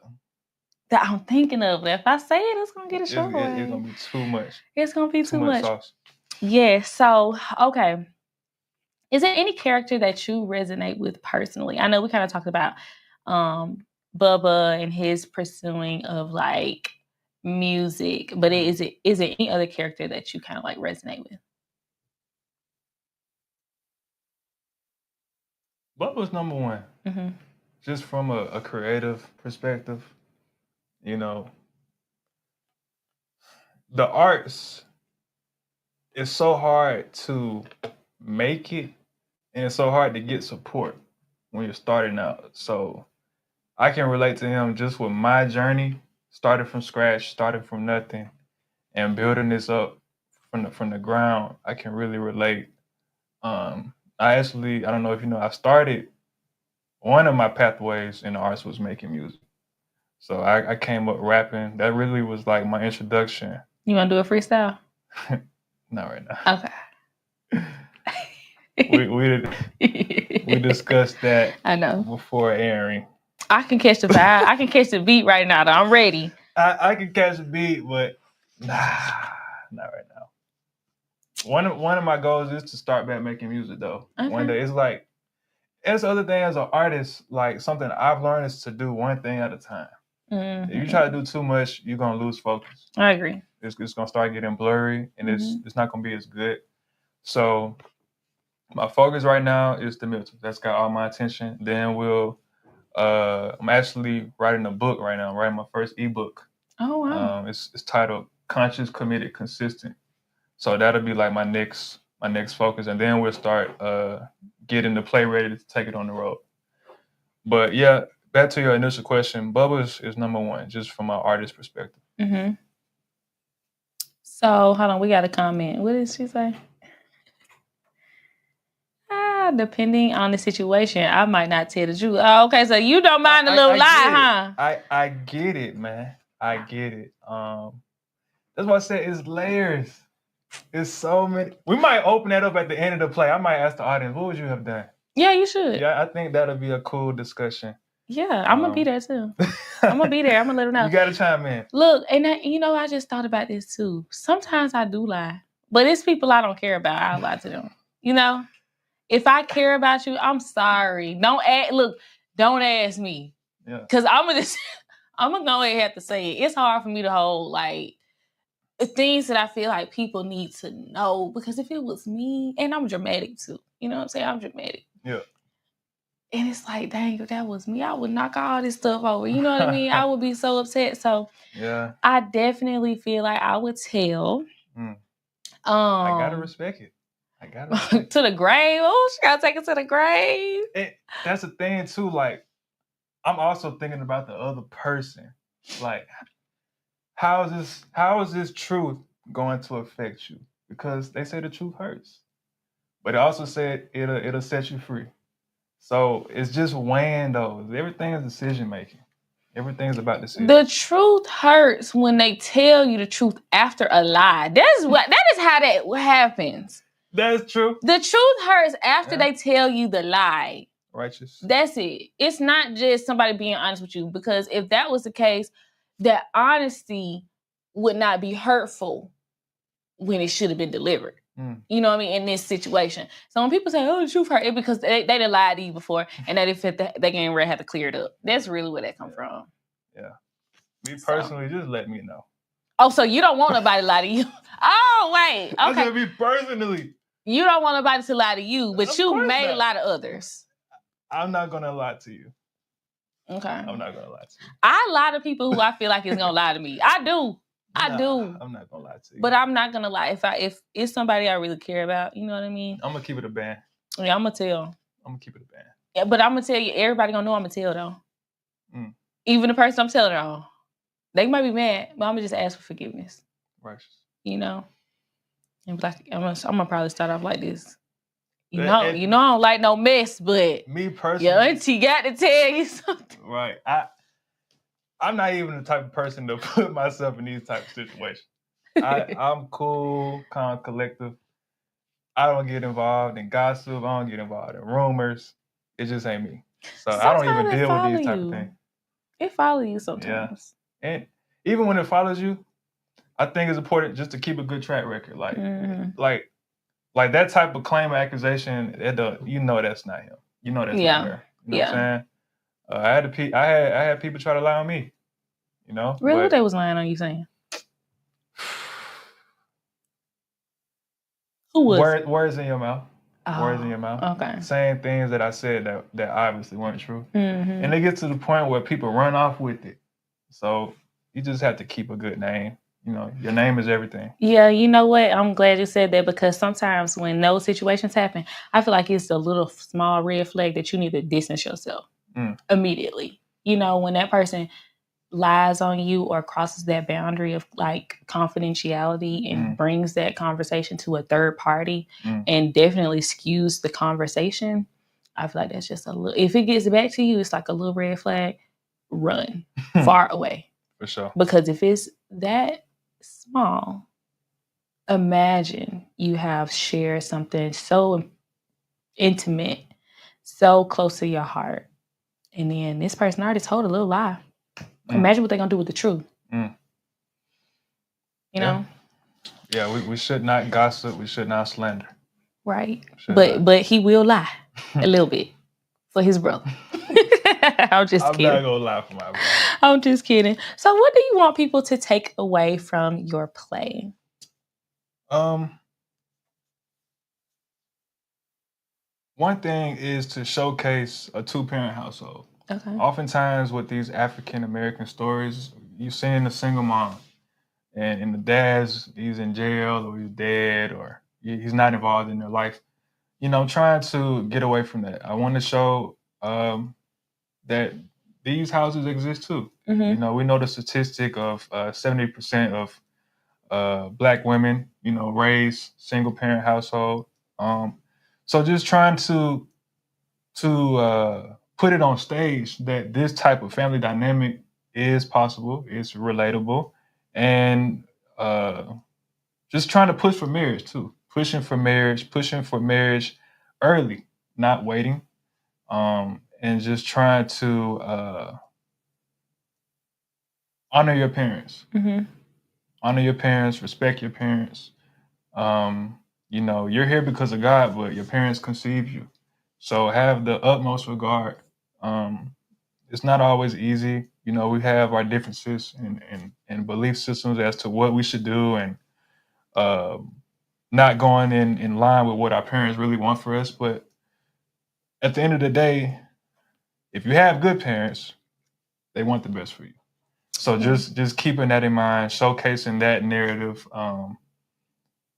A: That I'm thinking of. If I say it, it's gonna get a short way.
B: It's gonna be too much.
A: It's gonna be too much
B: sauce.
A: Yeah. So, okay. Is there any character that you resonate with personally? I know we kind of talked about Bubba and his pursuing of like music, but is there any other character that you kind of like resonate with?
B: Bubba's number one.
A: Mm-hmm.
B: Just from a creative perspective, you know, the arts, it's so hard to make it, and it's so hard to get support when you're starting out. So I can relate to him just with my journey, starting from scratch, starting from nothing, and building this up from the ground. I can really relate. I don't know if you know, I started, one of my pathways in the arts was making music. So I came up rapping. That really was like my introduction.
A: You want to do a freestyle?
B: Not right now.
A: Okay.
B: we discussed that.
A: I know.
B: Before airing.
A: I can catch the vibe. I can catch the beat right now, though. I'm ready.
B: I can catch the beat, but not right now. One of my goals is to start back making music, though. Okay. One day. It's like, that's the other thing as an artist, like something I've learned is to do one thing at a time. If you try to do too much, you're gonna lose focus.
A: I agree.
B: It's gonna start getting blurry, and it's not gonna be as good. So my focus right now is the Miltons. That's got all my attention. Then I'm actually writing a book right now. I'm writing my first ebook.
A: Oh wow.
B: It's titled Conscious, Committed, Consistent. So that'll be like my next focus, and then we'll start getting the play ready to take it on the road. But yeah, back to your initial question, Bubba is number one, just from an artist perspective.
A: Mm-hmm. So hold on, we got a comment. What did she say? Depending on the situation, I might not tell the truth. Oh, okay, so you don't mind a little lie, huh?
B: I get it, man. I get it. That's why I said it's layers. It's so many. We might open that up at the end of the play. I might ask the audience, what would you have done?
A: Yeah, you should.
B: Yeah, I think that'll be a cool discussion.
A: Yeah, I'm gonna be there too. I'm gonna be there. I'm gonna let them know.
B: You gotta chime in.
A: Look, and I just thought about this too. Sometimes I do lie, but it's people I don't care about. I'll lie to them. If I care about you, I'm sorry. Don't ask me.
B: Yeah.
A: Because I'm gonna go ahead and have to say it. It's hard for me to hold like things that I feel like people need to know. Because if it was me, and I'm dramatic too. You know what I'm saying? I'm dramatic.
B: Yeah.
A: And it's like, dang, if that was me, I would knock all this stuff over. You know what I mean? I would be so upset. So
B: yeah,
A: I definitely feel like I would tell.
B: I gotta respect it.
A: To the grave. Oh, she gotta take it to the grave.
B: That's the thing too. Like, I'm also thinking about the other person. Like, how is this truth going to affect you? Because they say the truth hurts, but it also said it'll set you free. So it's just weighing those. Everything is decision making. Everything's about decision.
A: The truth hurts when they tell you the truth after a lie. That is how that happens.
B: That's true.
A: The truth hurts after they tell you the lie.
B: Righteous.
A: That's it. It's not just somebody being honest with you, because if that was the case, that honesty would not be hurtful when it should have been delivered. You know what I mean? In this situation. So when people say, oh, the truth hurt, it's because they done lied to you before and they didn't feel they ain't ready to have to clear it up. That's really where that come from.
B: Yeah. Me personally, just let me know.
A: Oh, so you don't want nobody to lie to you? Oh, wait. Okay.
B: I said me personally.
A: You don't want nobody to lie to you, but you may lie to others.
B: I'm not going to lie to you.
A: Okay.
B: I'm not going to lie to you.
A: I lie to people who I feel like is going to lie to me. I do. I do.
B: I'm not going to lie to you.
A: But I'm not going to lie. If it's somebody I really care about, you know what I mean?
B: I'm going to keep it a band.
A: Yeah, I'm going to tell.
B: I'm going to keep it a band.
A: Yeah, but I'm going to tell you, everybody going to know I'm going to tell, though. Even the person I'm telling on. They might be mad, but I'm going to just ask for forgiveness.
B: Righteous.
A: You know? And be like, I'm gonna probably start off like this. You know, I don't like no mess, but
B: me personally,
A: your auntie got to tell you something.
B: Right. I'm not even the type of person to put myself in these type of situations. I'm cool, calm, collective. I don't get involved in gossip. I don't get involved in rumors. It just ain't me. So I don't even deal with these type of things.
A: It follows you sometimes.
B: Yeah. And even when it follows you, I think it's important just to keep a good track record. Like, like that type of claim or accusation, you know that's not him. You know that's not her. You know what I'm saying? I had people try to lie on me. You know?
A: Really? What they was lying on you saying? Who was?
B: Words in your mouth.
A: Oh,
B: words in your mouth.
A: Okay.
B: Saying things that I said that obviously weren't true. And it gets to the point where people run off with it. So you just have to keep a good name. You know, your name is everything. Yeah,
A: you know what? I'm glad you said that, because sometimes when those situations happen, I feel like it's a little small red flag that you need to distance yourself immediately. You know, when that person lies on you or crosses that boundary of like confidentiality and brings that conversation to a third party and definitely skews the conversation, I feel like that's just a little, if it gets back to you, it's like a little red flag, run far away.
B: For sure.
A: Because if it's that small, imagine you have shared something so intimate, so close to your heart, and then this person already told a little lie. Imagine what they're gonna do with the truth. You know?
B: Yeah, we should not gossip. We should not slander.
A: Right. But he will lie a little bit for his brother. I'm just kidding.
B: I'm not gonna lie for my brother.
A: I'm just kidding. So, what do you want people to take away from your play?
B: Um, One thing is to showcase a two-parent household.
A: Okay.
B: Oftentimes, with these African American stories, you're seeing a single mom, and the dad's he's in jail or he's dead or he's not involved in their life. I'm trying to get away from that. I want to show that these houses exist too.
A: Mm-hmm.
B: We know the statistic of 70% of Black women, raise single parent household. Um, so just trying to put it on stage that this type of family dynamic is possible, it's relatable, and uh, just trying to push for marriage too, pushing for marriage early, not waiting, and just trying to honor your parents,
A: Mm-hmm.
B: respect your parents. Um, you're here because of God, but your parents conceived you, so have the utmost regard. Um, it's not always easy. We have our differences and belief systems as to what we should do and uh, not going in line with what our parents really want for us. But at the end of the day, if you have good parents, they want the best for you. So just keeping that in mind, showcasing that narrative.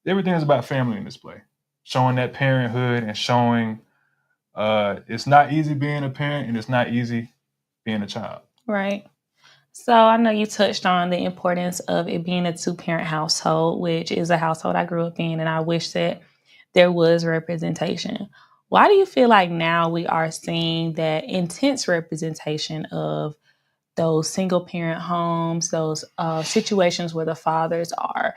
B: Everything is about family in this play. Showing that parenthood and showing it's not easy being a parent and it's not easy being a child.
A: Right. So I know you touched on the importance of it being a two-parent household, which is a household I grew up in, and I wish that there was representation. Why do you feel like now we are seeing that intense representation of those single parent homes, those situations where the fathers are,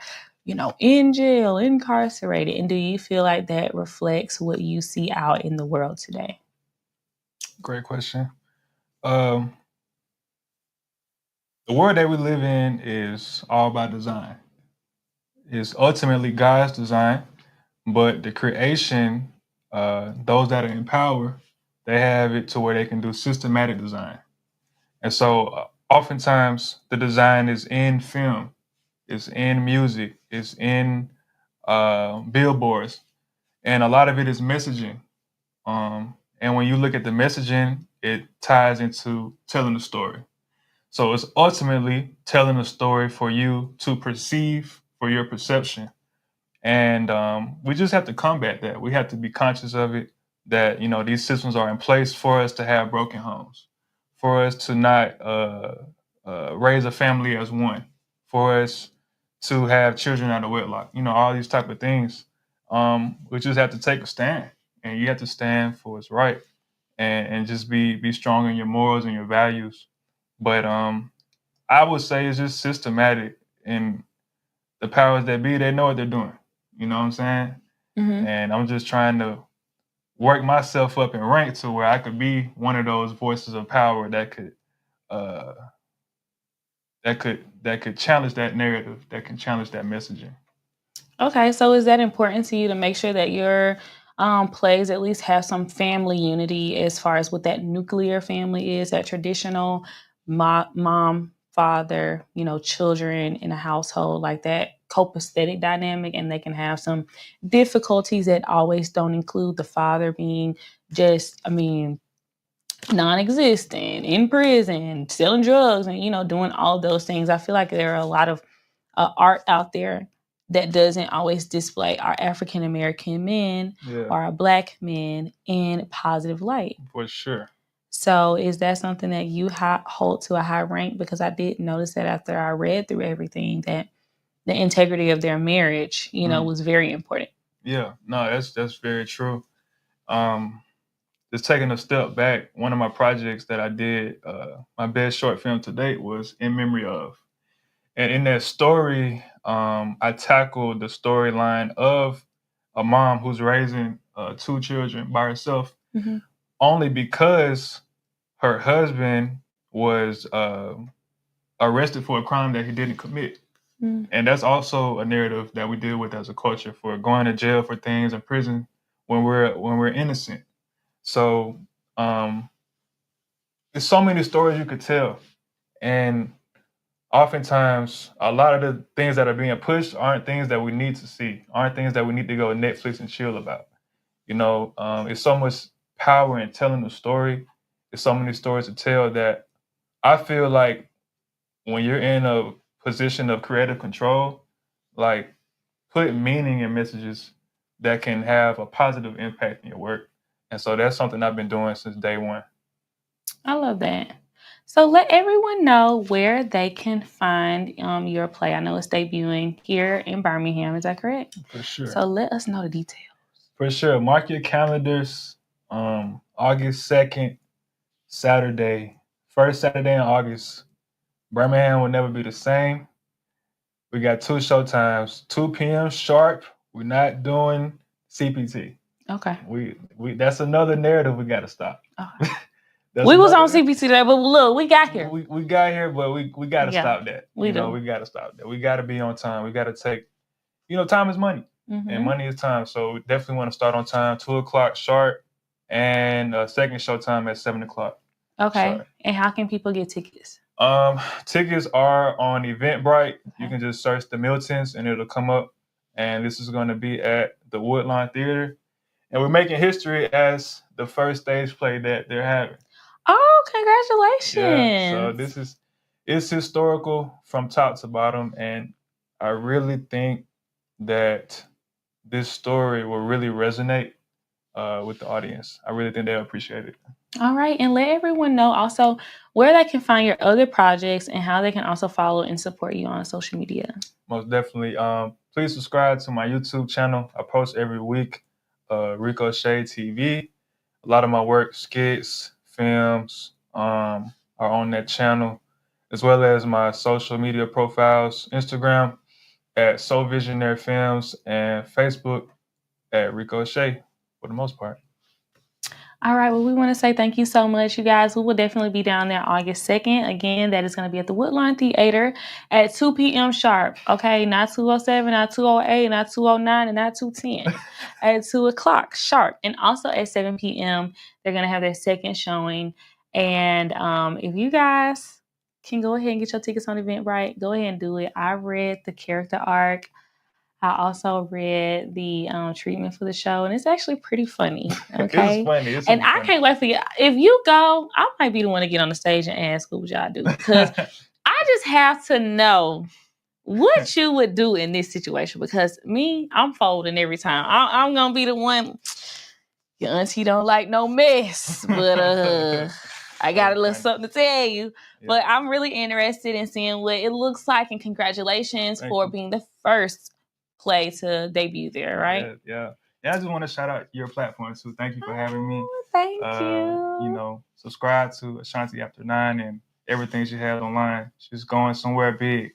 A: in jail, incarcerated? And do you feel like that reflects what you see out in the world today?
B: Great question. Um, the world that we live in is all by design. It's ultimately God's design, but the creation, those that are in power, they have it to where they can do systematic design. And so, oftentimes, the design is in film, it's in music, it's in billboards, and a lot of it is messaging. And when you look at the messaging, it ties into telling the story. So it's ultimately telling a story for you to perceive, for your perception. And we just have to combat that. We have to be conscious of it, that, these systems are in place for us to have broken homes, for us to not raise a family as one, for us to have children out of wedlock, all these type of things. We just have to take a stand, and you have to stand for what's right, and just be strong in your morals and your values. But I would say it's just systematic, and the powers that be, they know what they're doing. You know what I'm saying?
A: Mm-hmm.
B: And I'm just trying to work myself up and rank to where I could be one of those voices of power uh, that could challenge that narrative, that can challenge that messaging.
A: Okay, so is that important to you to make sure that your plays at least have some family unity as far as what that nuclear family is, that traditional mom, father, children in a household, like that copacetic dynamic, and they can have some difficulties that always don't include the father being just, non-existent, in prison, selling drugs, and doing all those things. I feel like there are a lot of art out there that doesn't always display our African American men
B: Yeah,
A: or our Black men in positive light.
B: for sure.
A: So, is that something that you hold to a high rank? Because I did notice that after I read through everything, that the integrity of their marriage,
B: Mm.
A: was very important.
B: Yeah, no, that's very true. Um, just taking a step back, one of my projects that I did, my best short film to date was In Memory of. And in that story, I tackled the storyline of a mom who's raising two children by herself,
A: Mhm.
B: only because her husband was arrested for a crime that he didn't commit.
A: Mm.
B: And that's also a narrative that we deal with as a culture, for going to jail for things in prison when we're innocent. So um, there's so many stories you could tell, And oftentimes, a lot of the things that are being pushed aren't things that we need to see, aren't things that we need to go Netflix and chill about. It's so much power in telling a story. There's so many stories to tell that I feel like when you're in a position of creative control, like put meaning in messages that can have a positive impact in your work. And so that's something I've been doing since day one.
A: I love that. So let everyone know where they can find your play. I know it's debuting here in Birmingham. Is that correct?
B: For sure.
A: So let us know the details.
B: For sure. Mark your calendars. August 2nd, Saturday. First Saturday in August. Birmingham will never be the same. We got 2 showtimes, 2 p.m. sharp. We're not doing CPT.
A: Okay.
B: We that's another narrative we got to stop.
A: Okay. We was on CPT today, but look, we got here.
B: We got here, but we got to stop that.
A: We do.
B: We got to stop that. We got to be on time. We got to take, time is money, and money is time. So we definitely want to start on time, 2:00 sharp, and second show time at 7:00.
A: Okay. Sharp. And how can people get tickets?
B: Tickets are on Eventbrite. Okay. You can just search the Miltons, and it'll come up. And this is going to be at the Woodlawn Theater, and we're making history as the first stage play that they're having.
A: Oh, congratulations.
B: Yeah, so it's historical from top to bottom, and I really think that this story will really resonate with the audience. I really think they'll appreciate it.
A: All right, and let everyone know also where they can find your other projects and how they can also follow and support you on social media.
B: Most definitely. Please subscribe to my YouTube channel. I post every week, Rico Shay TV. A lot of my work, skits, films, are on that channel, as well as my social media profiles, Instagram at So Visionary Films and Facebook at Rico Shay for the most part.
A: All right, well, we want to say thank you so much, you guys. We will definitely be down there August 2nd. Again, that is going to be at the Woodlawn Theater at 2 p.m. sharp. Okay, not 2:07, not 2:08, not 2:09, and not 2:10. At 2:00 sharp. And also at 7 p.m., they're going to have their second showing. And if you guys can go ahead and get your tickets on Eventbrite, go ahead and do it. I read the character arc. I also read the treatment for the show, and it's actually pretty funny. Okay,
B: it's funny. It's
A: and I
B: funny.
A: Can't wait for you. If you go, I might be the one to get on the stage and ask what y'all do, because I just have to know what you would do in this situation. Because me, I'm folding every time. I'm gonna be the one. Your auntie don't like no mess, but I got a little something to tell you. Yeah. But I'm really interested in seeing what it looks like, and congratulations for being the first play to debut there, right?
B: Yeah. I just want to shout out your platform too. Thank you for having me.
A: Thank you.
B: Subscribe to Ashanti After 9 and everything she has online. She's going somewhere big.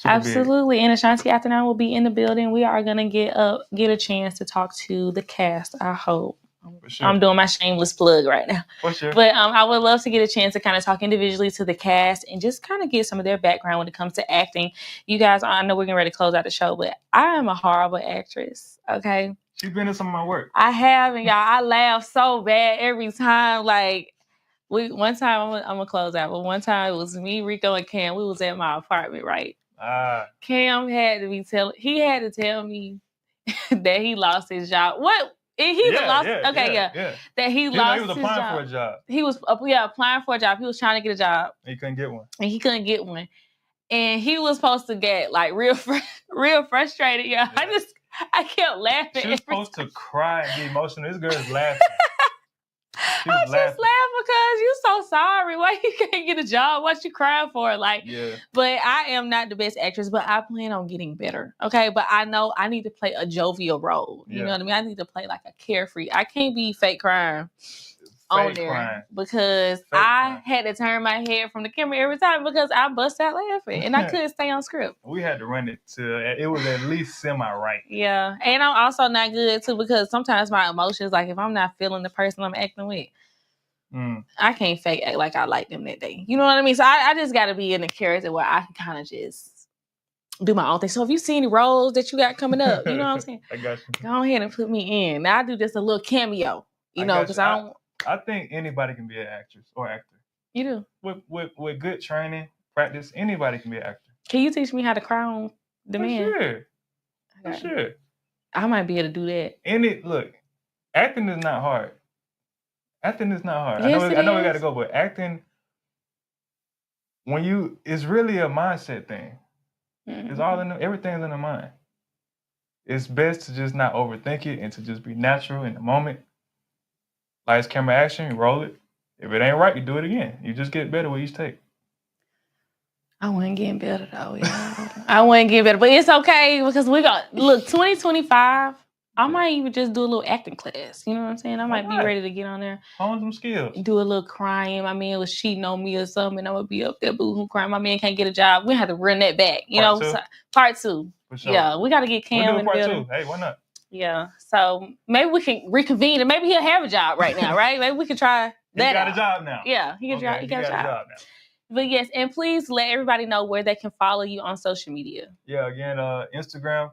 A: Absolutely. Big. And Ashanti After 9 will be in the building. We are gonna get a chance to talk to the cast, I hope. Sure. I'm doing my shameless plug right now.
B: For sure.
A: But I would love to get a chance to kind of talk individually to the cast and just kind of get some of their background when it comes to acting. You guys, I know we're getting ready to close out the show, but I am a horrible actress, okay?
B: She's been in some of my work.
A: I have, and y'all, I laugh so bad every time. Like, one time, I'm going to close out, but one time it was me, Rico, and Cam. We was at my apartment, right? Cam had to tell me that he lost his job. What? That he lost his job.
B: For a job.
A: He was applying for a job. He was trying to get a job.
B: He couldn't get one.
A: And he was supposed to get like real frustrated. Yeah. I kept laughing.
B: She was supposed to cry and be emotional. This girl is laughing.
A: I just laugh because you're so sorry. Why you can't get a job? What you crying for? But I am not the best actress, but I plan on getting better. Okay, but I know I need to play a jovial role. You know what I mean? I need to play like a carefree. I can't be fake crying on there because I had to turn my head from the camera every time because I bust out laughing and I couldn't stay on script.
B: We had to run it till it was at least semi-right.
A: Yeah, and I'm also not good too because sometimes my emotions, like if I'm not feeling the person I'm acting with, I can't fake act like I like them that day. You know what I mean? So I just got to be in a character where I can kind of just do my own thing. So if you see any roles that you got coming up, you know what I'm saying?
B: I got you.
A: Go ahead and put me in. Now I do just a little cameo, because
B: I think anybody can be an actress or actor.
A: You do.
B: With good training, practice, anybody can be an actor.
A: Can you teach me how to cry on demand?
B: Sure.
A: Okay.
B: Sure.
A: I might be able to do that.
B: Look, acting is not hard. Acting is not hard.
A: Yes,
B: I know we gotta go, but acting, it's really a mindset thing. Mm-hmm. It's all everything's in the mind. It's best to just not overthink it and to just be natural in the moment. Lights, camera, action, you roll it. If it ain't right, you do it again. You just get better with each take.
A: I wasn't getting better though, y'all. I wasn't getting better, but it's okay because we got 2025. I might even just do a little acting class. You know what I'm saying? I might be ready to get on there.
B: Hone some skills.
A: Do a little crying. My man was cheating on me or something, and I'm gonna be up there boohoo crying. My man can't get a job. We have to run that back. Part two.
B: For sure.
A: Yeah, we got to get Cam in the building.
B: Hey, why not?
A: Yeah. So maybe we can reconvene, and maybe he'll have a job right now, right? Maybe we can try that.
B: He got a job now.
A: Yeah, he got a job now. But yes, and please let everybody know where they can follow you on social media.
B: Yeah, again, Instagram,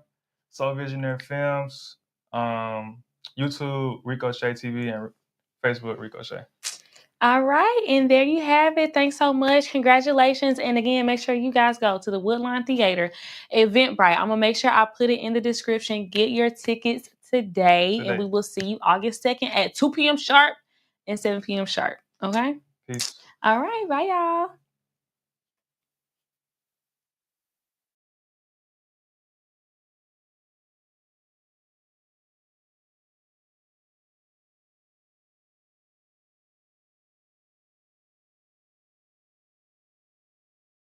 B: Soul Visionary Films, YouTube, Rico Shay TV, and Facebook, Rico Shay.
A: All right, and there you have it. Thanks so much. Congratulations. And again, make sure you guys go to the Woodline Theater, Eventbrite. I'm going to make sure I put it in the description. Get your tickets today. And we will see you August 2nd at 2 p.m. sharp and 7 p.m. sharp. Okay?
B: Peace.
A: All right, bye, y'all.